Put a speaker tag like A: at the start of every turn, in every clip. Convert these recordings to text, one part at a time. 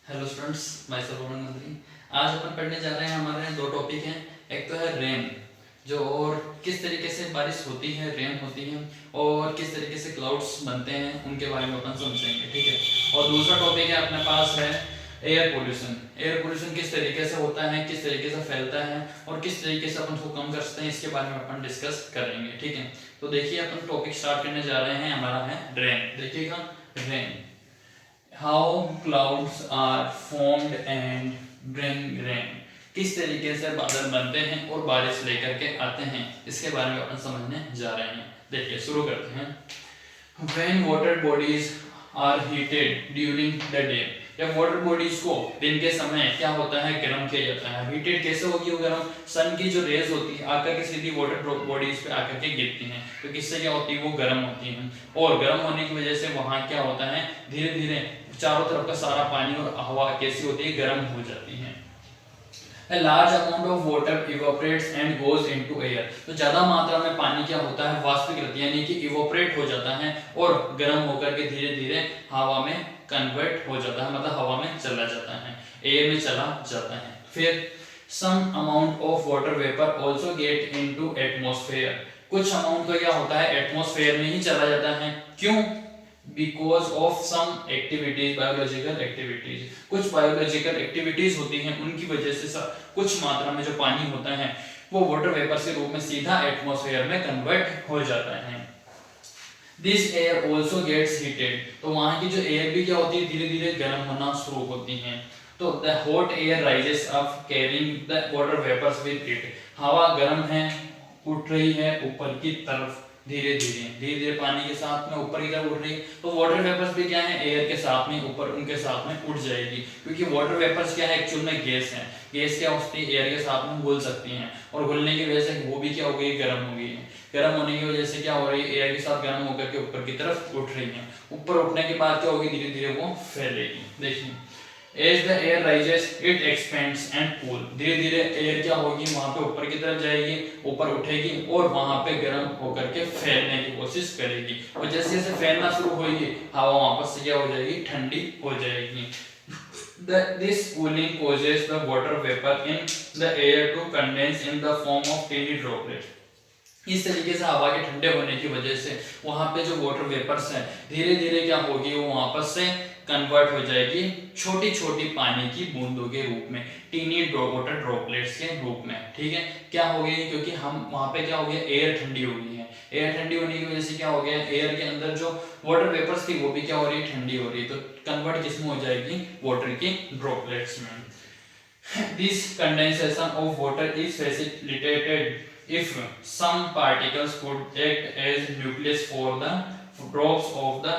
A: Hello students, मैं सरवण मंत्री। आज अपन पढ़ने जा रहे हैं, हमारे दो टॉपिक हैं। एक तो है रेन, जो और किस तरीके से बारिश होती है, रेन होती है, और किस तरीके से क्लाउड्स बनते हैं, उनके बारे में अपन समझेंगे, ठीक है। और दूसरा टॉपिक है अपने पास है एयर पोल्यूशन। एयर पोल्यूशन किस तरीके से होता है, किस तरीके से फैलता है, और किस तरीके से अपन उसको कम कर सकते हैं, इसके बारे में अपन डिस्कस करेंगे, ठीक है। तो देखिए, अपन टॉपिक स्टार्ट करने जा रहे हैं, हमारा है रेन। देखिएगा, rain, how clouds are formed and bring rain. किस तरीके से बादल बनते हैं और बारिश लेकर के आते हैं, इसके बारे में अपन समझने जा रहे हैं। देखिए, शुरू करते हैं। When water bodies are heated during the day, जब वाटर बॉडीज को दिन के समय क्या होता है, गर्म किया जाता है। हीटेड कैसे होगी वो गर्म? सन की जो रेज होती है आकर के सीधी वाटर बॉडीज पे आकर के गिरती हैं, तो किससे क्या होती है, वो गर्म होती हैं। और गर्म होने की वजह से वहां क्या होता है, धीरे धीरे चारों तरफ का सारा पानी और हवा कैसी होती है, गर्म हो जाती है। A large amount of water evaporates and goes into air। तो ज्यादा मात्रा में पानी क्या होता है, वाष्पीकृत यानी कि इवोपरेट हो जाता है और गर्म होकर के धीरे धीरे हवा में कन्वर्ट हो जाता है, मतलब हवा में चला जाता है, एयर में चला जाता है। फिर some amount of water vapor also get into atmosphere। कुछ अमाउंट का क्या होता है, एटमॉस्फेयर में ही चला जाता है। क्यों? Because of some activities, biological activities. कुछ बायोलॉजिकल एक्टिविटीज होती हैं, उनकी वजह से कुछ मात्रा में जो पानी होता है वो वाटर वेपर के रूप में सीधा एटमॉस्फेयर में कन्वर्ट हो जाता है। This air also gets heated. तो वहां की जो एयर भी क्या होती है, धीरे धीरे गर्म होना शुरू होती है। तो the hot air rises up carrying the water vapours with it. हवा गर्म है, उठ रही है ऊपर की तरफ, धीरे धीरे पानी के साथ में ऊपर की तरफ उठ रही है। तो वाटर वेपर्स भी क्या है, एयर के साथ में ऊपर उनके साथ में उठ जाएगी, क्योंकि वाटर वेपर्स क्या है, एक्चुअल में गैस है। गैस क्या होती है, एयर के साथ में घुल सकती हैं, और घुलने की वजह से वो भी क्या हो गई, गर्म हो गई है। गर्म होने की वजह से क्या हो रही है, एयर के साथ गर्म होकर के ऊपर की तरफ उठ रही है। ऊपर उठने के बाद क्या होगी, धीरे धीरे वो फैलेगी। देखिए, As the air rises, it expands and cool। धीरे धीरे एयर क्या होगी, वहां पे ऊपर की तरफ जाएगी, ऊपर उठेगी और वहां पे गर्म होकर के फैलने की कोशिश करेगी। और जैसे जैसे फैलना शुरू होगी, हवा वापस से क्या हो जाएगी, ठंडी हो जाएगी। This cooling causes the water vapor in the air to condense in the form of tiny droplets। इस तरीके से हवा के ठंडे होने की वजह से वहां पे जो वाटर वेपर्स है, धीरे धीरे क्या होगी, वो वापस से कन्वर्ट हो जाएगी छोटी छोटी पानी की बूंदों के रूप में, टीनी वाटर ड्रॉपलेट्स के रूप में, ठीक है। क्या हो गई, क्योंकि हम वहां पे क्या हो गया, एयर ठंडी हो गई है। एयर ठंडी होने की वजह से क्या हो गया, एयर के अंदर जो वाटर वेपर्स थी वो भी क्या हो रही है, ठंडी हो रही है। तो कन्वर्ट किसमें हो जाएगी, वाटर की ड्रॉपलेट्स में। This condensation of water is facilitated if some particles could act as nucleus for the drops of the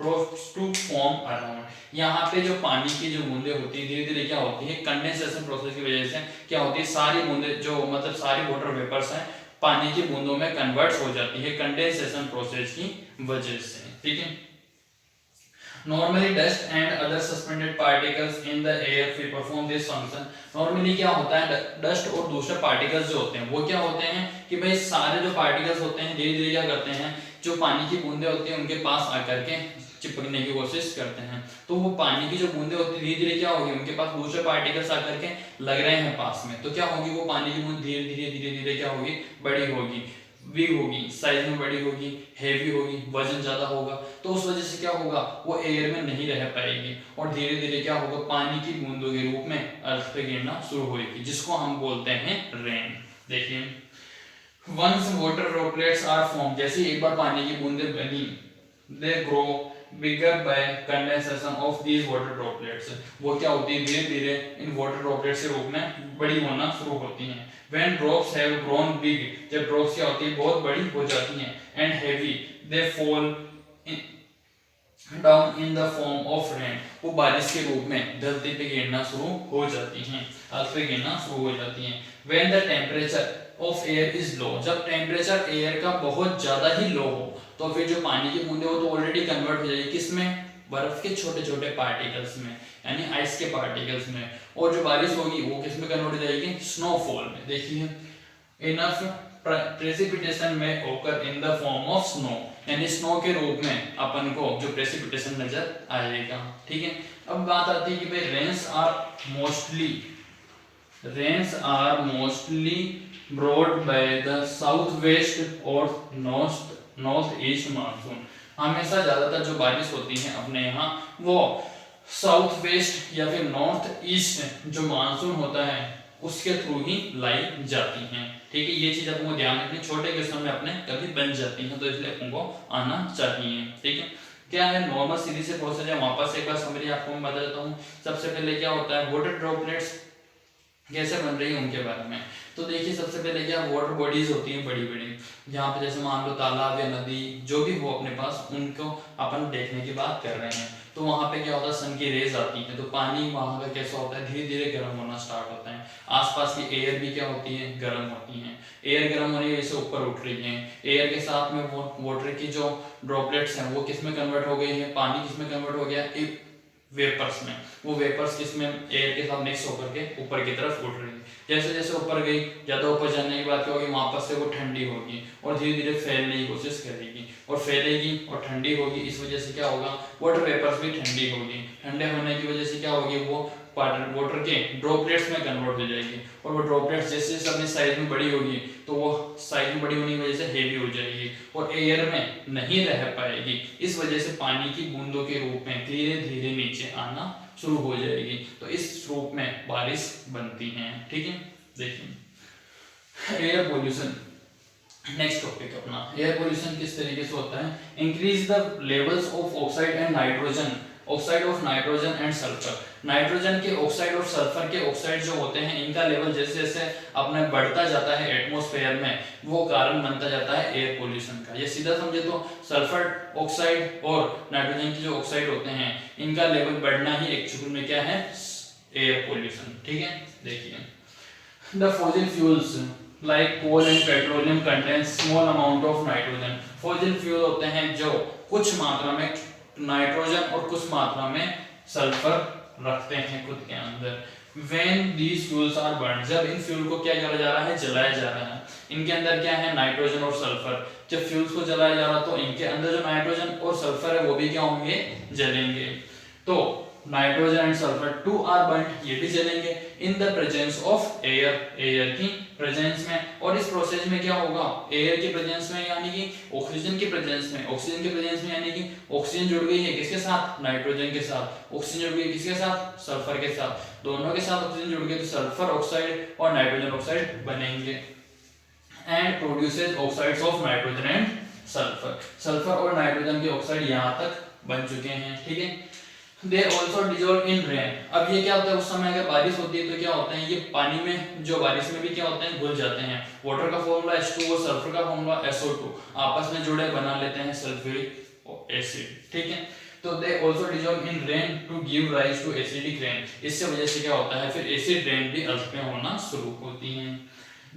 A: drops to form around। यहाँ पे जो पानी की जो बूंदे होती है, धीरे धीरे क्या होती है, कंडेंसेशन प्रोसेस की वजह से क्या होती है, सारी बूंदे जो मतलब सारी वाटर वेपर्स हैं पानी की बूंदों में कन्वर्ट हो जाती है कंडेंसेशन प्रोसेस की वजह से, ठीक है। Normally dust and other suspended particles in the air will perform this function। Normally क्या होता है, डस्ट और दूसरे पार्टिकल्स जो होते हैं वो क्या होते हैं कि भाई सारे जो पार्टिकल्स होते हैं धीरे धीरे क्या करते हैं, जो पानी की बूंदे होती हैं उनके पास आकर के चिपकने की कोशिश करते हैं। तो वो पानी की जो बूंदे होती है धीरे धीरे क्या होगी, उनके पास दूसरे पार्टिकल्स आकर के लग रहे हैं पास में, तो क्या होगी, वो पानी की बूंद धीरे धीरे क्या होगी, बड़ी होगी, बिग होगी, साइज में बड़ी होगी, हैवी होगी, वजन ज्यादा होगा। तो उस वजह से क्या होगा, वो एयर में नहीं रह पाएगी और धीरे धीरे क्या होगा, पानी की बूंदों के रूप में अर्थ पे गिरना शुरू होगी, जिसको हम बोलते हैं रेन। देखिए, once water droplets are form, जैसे एक बार पानी की बूंदे बनी, they grow bigger by condensation of these water droplets. वो क्या होती है, धीरे धीरे इन वाटर ड्रॉपलेट्स के रूप में बड़ी होना शुरू होती हैं। When drops have grown big, जब ड्रॉप्स क्या होती है, बहुत बड़ी हो जाती हैं, and heavy, they fall down in the form of rain। वो बारिश के रूप में धरती पे गिरना शुरू हो जाती हैं, अर्थ पे गिरना शुरू हो जाती हैं। When the temperature of air is low, जब टेम्परेचर एयर का बहुत ज्यादा ही लो हो, तो फिर जो पानी की बूंदे हो तो ऑलरेडी कन्वर्ट हो जाएगी किसमें, बर्फ के छोटे छोटे पार्टिकल्स में, यानी आइस के पार्टिकल्स में। और जो बारिश होगी वो किस में कन्वर्ट हो जाएगी, स्नोफॉल में। देखिए, इनफ प्रेसिपिटेशन में ओकर in the form of snow. यानी स्नो के रूप में अपन को जो प्रेसिपिटेशन नजर आएगा। ठीक है, अब बात आती है कि भाई rains are mostly brought by the south west और नॉर्थ ईस्ट मानसून। हमेशा ज्यादातर जो बारिश होती है अपने यहाँ वो साउथ वेस्ट या फिर नॉर्थ ईस्ट जो मानसून होता है उसके थ्रू ही लाई जाती हैं। ठीक है, ये चीज आपको ध्यान रखनी, छोटे क्वेश्चन में अपने कभी बन जाती हैं, तो इसलिए आपको आना चाहिए। ठीक है, क्या है नॉर्मल सीधी से प्रोसेस है, वापस एक बार समरी आपको मैं बता देता हूँ। सबसे पहले क्या होता है, वाटर ड्रॉपलेट्स कैसे बन रही है उनके बारे में। तो देखिए सबसे पहले क्या वाटर बॉडीज होती हैं बड़ी बड़ी, जहाँ पे जैसे मान लो तालाब या नदी जो भी हो अपने पास, उनको अपन देखने की बात कर रहे हैं। तो वहाँ पे क्या होता है, सन की रेज आती है, तो पानी वहाँ का कैसा होता है, धीरे धीरे गर्म होना स्टार्ट होता है। आसपास की एयर भी क्या होती है, गर्म होती है। एयर गर्म होने की वजह से ऊपर उठ रही है। एयर के साथ में वो वाटर की जो ड्रॉपलेट्स हैं वो किस में कन्वर्ट हो गई है, पानी किस में कन्वर्ट हो गया, एक वेपर्स में। वो वेपर्स किसमें, एयर के साथ मिक्स होकर के ऊपर की तरफ उड़ रही है। जैसे जैसे ऊपर गई, ज्यादा ऊपर जाने के बाद क्या होगी, वापस से वो ठंडी होगी और धीरे धीरे फैलने की कोशिश करेगी और फैलेगी और ठंडी होगी। इस वजह से क्या होगा, वाटर वेपर्स भी ठंडी होगी। ठंडे होने की वजह से क्या होगी, वो वाटर के ड्रॉपलेट्स में कन्वर्ट हो जाएगी और वो ड्रॉपलेट्स जैसे जैसे अपनी साइज में बड़ी होगी तो वो साइज में बड़ी होने की वजह से हेवी हो जाएगी और एयर में नहीं रह पाएगी। इस वजह से पानी की बूंदों के रूप में धीरे धीरे नीचे आना शुरू हो जाएगी, तो इस रूप में बारिश बनती है। ठीक है, देखिए एयर पोल्यूशन नेक्स्ट टॉपिक अपना। एयर पोल्यूशन किस तरीके से होता है, increase the levels of oxide and nitrogen, oxide of nitrogen and sulphur. Nitrogen के ऑक्साइड और सल्फर के ऑक्साइड जो होते हैं, इनका लेवल जैसे जैसे अपने बढ़ता जाता है एटमॉस्फेयर में, वो कारण बनता जाता है एयर पोल्यूशन का। ये सीधा समझे तो सल्फर ऑक्साइड और नाइट्रोजन के जो ऑक्साइड होते हैं, इनका लेवल बढ़ना ही एक्चुअली में क्या है, एयर पोल्यूशन। ठीक है, देखिए the fossil fuels like coal and petroleum contain small amount of nitrogen. Fossil fuel होते हैं जो कुछ मात्रा में नाइट्रोजन और कुछ मात्रा में सल्फर रखते हैं खुद के अंदर। When these fuels are burned, जब इन फ्यूल को क्या करा जा रहा है, जलाया जा रहा है, इनके अंदर क्या है, नाइट्रोजन और सल्फर। जब फ्यूल्स को जलाया जा रहा है तो इनके अंदर जो नाइट्रोजन और सल्फर है वो भी क्या होंगे, जलेंगे। तो nitrogen and sulphur too are burned, ये भी जलेंगे in the presence of air, air की प्रेजेंस में। और इस प्रोसेस में क्या होगा, एयर के प्रेजेंस में यानी कि ऑक्सीजन के प्रेजेंस में, ऑक्सीजन के प्रेजेंस में यानी कि ऑक्सीजन जुड़ गई है किसके साथ, नाइट्रोजन के साथ। ऑक्सीजन जुड़ गई किसके साथ, सल्फर के साथ। दोनों के साथ ऑक्सीजन जुड़ गई तो सल्फर ऑक्साइड और नाइट्रोजन ऑक्साइड बनेंगे and produces oxides of nitrogen and sulphur. Sulphur और नाइट्रोजन के ऑक्साइड यहाँ तक बन चुके हैं। ठीक है, They also dissolve in rain। अब ये क्या होता है, उस समय अगर बारिश होती है तो क्या होता है, ये पानी में जो बारिश में भी क्या होते हैं, घुल जाते हैं। वाटर का फॉर्मूला H2 और सल्फर का फॉर्मूला SO2 आपस में जुड़े बना लेते हैं सल्फ्यूरिक एसिड। ठीक है, तो they also dissolve in rain to give rise to acidic rain। इससे वजह से क्या होता है, फिर एसिड रेन भी अर्थ में होना शुरू होती है।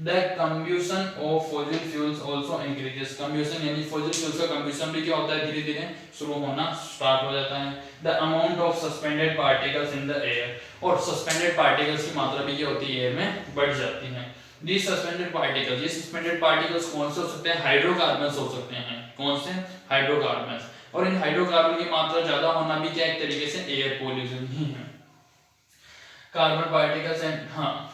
A: The combustion of fossil fuels also increases। combustion यानी fossil fuels का combustion भी क्या होता है, धीरे धीरे शुरू होना स्टार्ट हो जाता है। The amount of suspended particles in the air, और suspended particles की मात्रा भी क्या होती है, एयर में बढ़ जाती है। These suspended particles, ये suspended particles कौन से हो सकते हैं, हाइड्रोकार्बन्स हो सकते हैं। कौन से, हाइड्रोकार्बन्स। और इन हाइड्रोकार्बन की मात्रा ज्यादा होना भी क्या एक तरीके से एयर पोल्यूशन ही है। Carbon particles and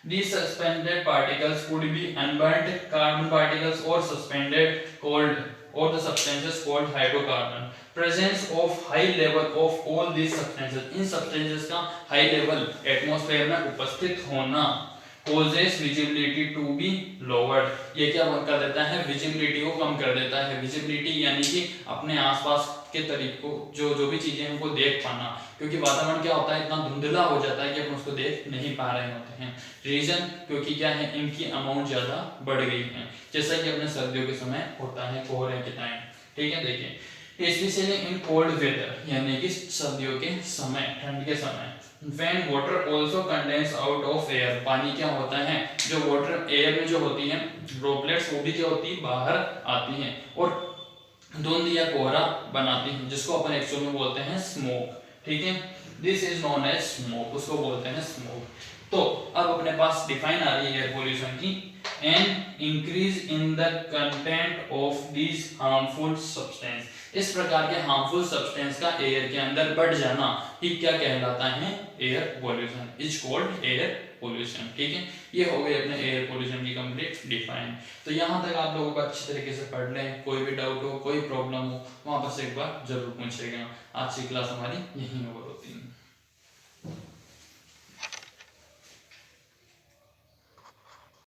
A: these suspended particles could be unburnt carbon particles or suspended cold or the substances called hydrocarbon। presence of high level of all these substances, in substances का high level atmosphere में उपस्थित होना causes visibility to be lowered। ये क्या कर देता है, visibility को कम कर देता है। visibility यानी कि अपने आसपास के तरीकों जो भी चीजें उनको देख पाना, क्योंकि वातावरण क्या होता है, इतना धुंधला हो जाता है कि अपन उसको देख नहीं पा रहे होते हैं। रीजन क्योंकि क्या है, इनकी अमाउंट ज्यादा बढ़ गई है, जैसा कि अपने सर्दियों के समय होता है, कोहरे के टाइम। ठीक है, देखिए स्पेशली इन कोल्ड वेदर, यानी कि सर्दियों के समय, ठंड के समय। When water also condense out of air, पानी क्या होता है, जो वाटर एयर में जो होती है ड्रॉपलेट्स, वो भी क्या होती है, बाहर आती हैं और धुंध या कोहरा बनाती हैं, जिसको अपन एक्चुअल में बोलते हैं स्मोक। ठीक है, this is known as smoke, उसको बोलते हैं स्मोक। तो अब अपने पास डिफाइन आ रही है एयर पोल्यूशन की and increase in the content of these harmful substance. इस प्रकार के हार्मफुल सब्सटेंस का एयर के अंदर बढ़ जाना ही क्या कहलाता है, air pollution, is called air pollution. ठीक है, ये हो गई अपने एयर पोल्यूशन की कंप्लीट डिफाइन। तो यहाँ तक आप लोगों को अच्छी तरीके से पढ़ लें, कोई भी डाउट हो, कोई प्रॉब्लम हो, वहाँ पर से एक बार जरूर पूछेगा। आज की क्लास हमारी यहीं ओवर होती है।